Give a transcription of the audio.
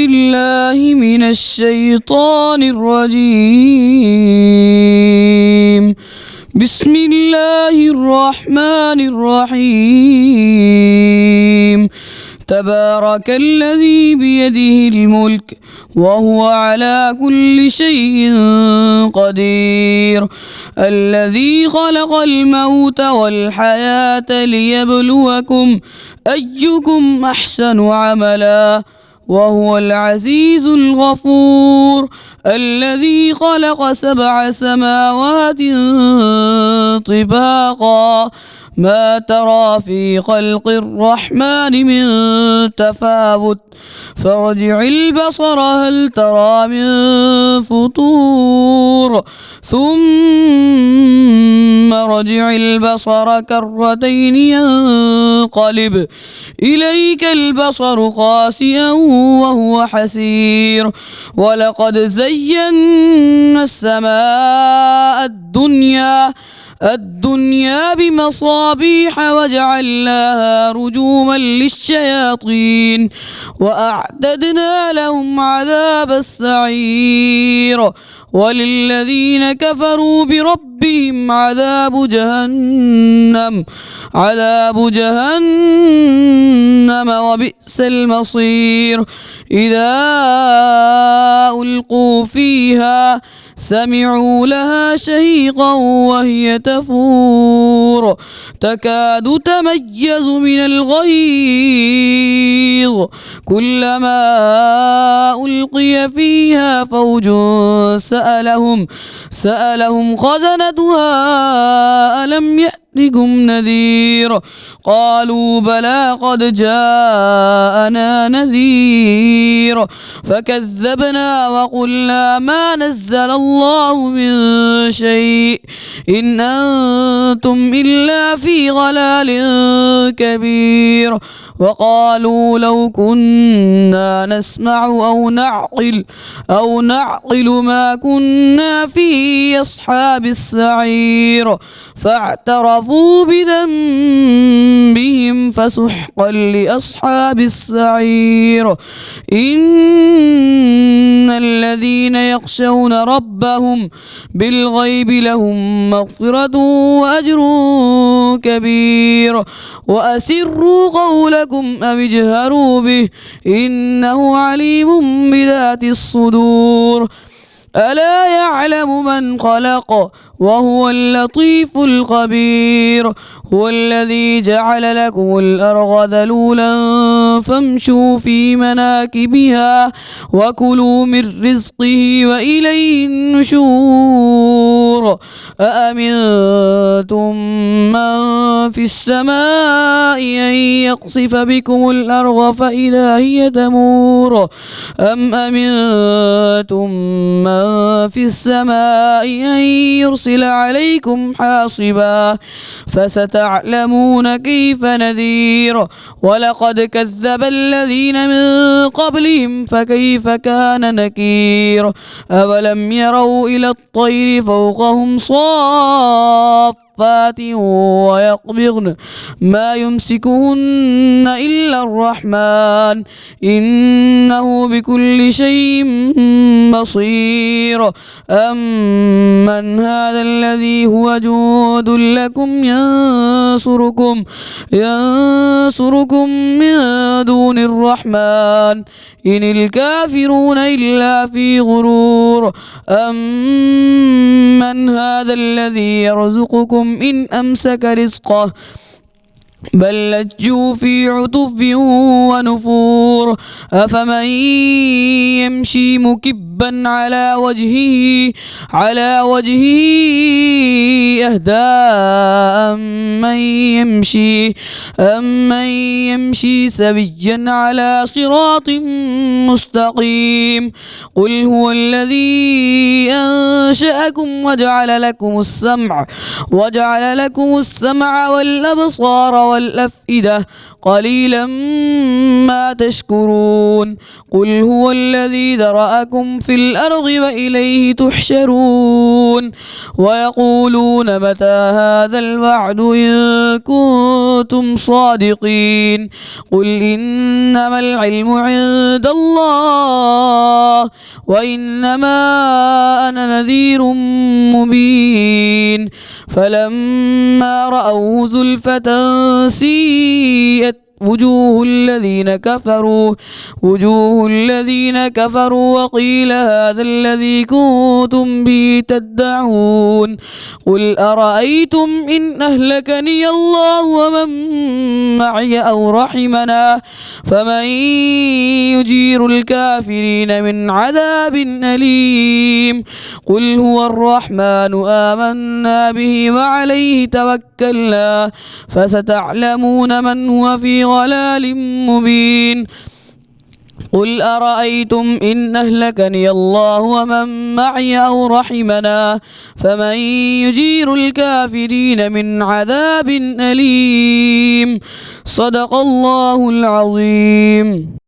بالله من الشيطان الرجيم. بسم الله الرحمن الرحيم. تبارك الذي بيده الملك وهو على كل شيء قدير. الذي خلق الموت والحياة ليبلوكم أيكم أحسن عملا وهو العزيز الغفور. الذي خلق 7 سماوات طباقا ما ترى في خلق الرحمن من تفاوت فارجع البصر هل ترى من فطور ثم رجع البصر كرتين ينقلب إليك البصر خاسئا وهو حسير. ولقد زينا السماء الدنيا بمصابيح وجعلناها رجوما للشياطين وأعتدنا لهم عذاب السعير. وللذين كفروا بربهم عذاب جهنم وبئس المصير. إذا ألقوا فيها سمعوا لها شهيقا وهي تفور تكاد تميز من الغيظ كلما ألقي فيها فوج سألهم خزنتها ألم يأتكم نذير قالوا بلى قد جاءنا نذير فكذبنا وقلنا ما نزل الله من شيء إن أنتم إلا في ضلال كبير. وقالوا لو كنا نسمع أو نعقل ما كنا في أصحاب السعير فاعترفوا بذنبهم فسحقا لأصحاب السعير. إن الذين يخشون ربهم بالغيب لهم مغفرة وأجر كبير. وأسروا قولكم أو اجهروا به إنه عليم بذات الصدور. ألا يعلم من خلق وهو اللطيف الخبير. هو الذي جعل لكم الأرض ذلولا فامشوا في مناكبها وكلوا من رزقه وإليه النشور. أأمنتم من في السماء أن يقصف بكم الأرض فإذا هي تمور أم أمنتم من في السماء أن يرسل عليكم حاصبا فستعلمون كيف نذير. ولقد كذب الذين من قبلهم فكيف كان نكير. أولم يروا إلى الطير فوقهم صافات ويقبضن ما يمسكهن إلا الرحمن إنه بكل شيء بصير. أمن هذا الذي هو جند لكم ينصركم من دون الرحمن إن الكافرون إلا في غرور. أمن هذا الذي يرزقكم إن أمسك رزقه بل لجوا في عتف ونفور. أفمن يمشي مكبا على وجهه أهدى أمن يمشي سويا على صراط مستقيم. قل هو الذي أنشأكم وجعل لكم السمع والأبصار والأفئدة قليلا ما تشكرون. قل هو الذي ذرأكم في في الأرض وإليه تحشرون ويقولون متى هذا الوعد إن كنتم صادقين قل إنما العلم عند الله وإنما أنا نذير مبين فلما رأوه زلفة سيئت وجوه الذين كفروا وقيل هذا الذي كنتم به تدعون قل أرأيتم إن أهلكني الله ومن معي أو رحمنا فمن يجير الكافرين من عذاب أليم قل هو الرحمن آمنا به وعليه توكلنا فستعلمون من هو في ضلال مبين قل أرأيتم إن أهلكني الله ومن معي أو رحمنا فمن يجير الكافرين من عذاب أليم صدق الله العظيم.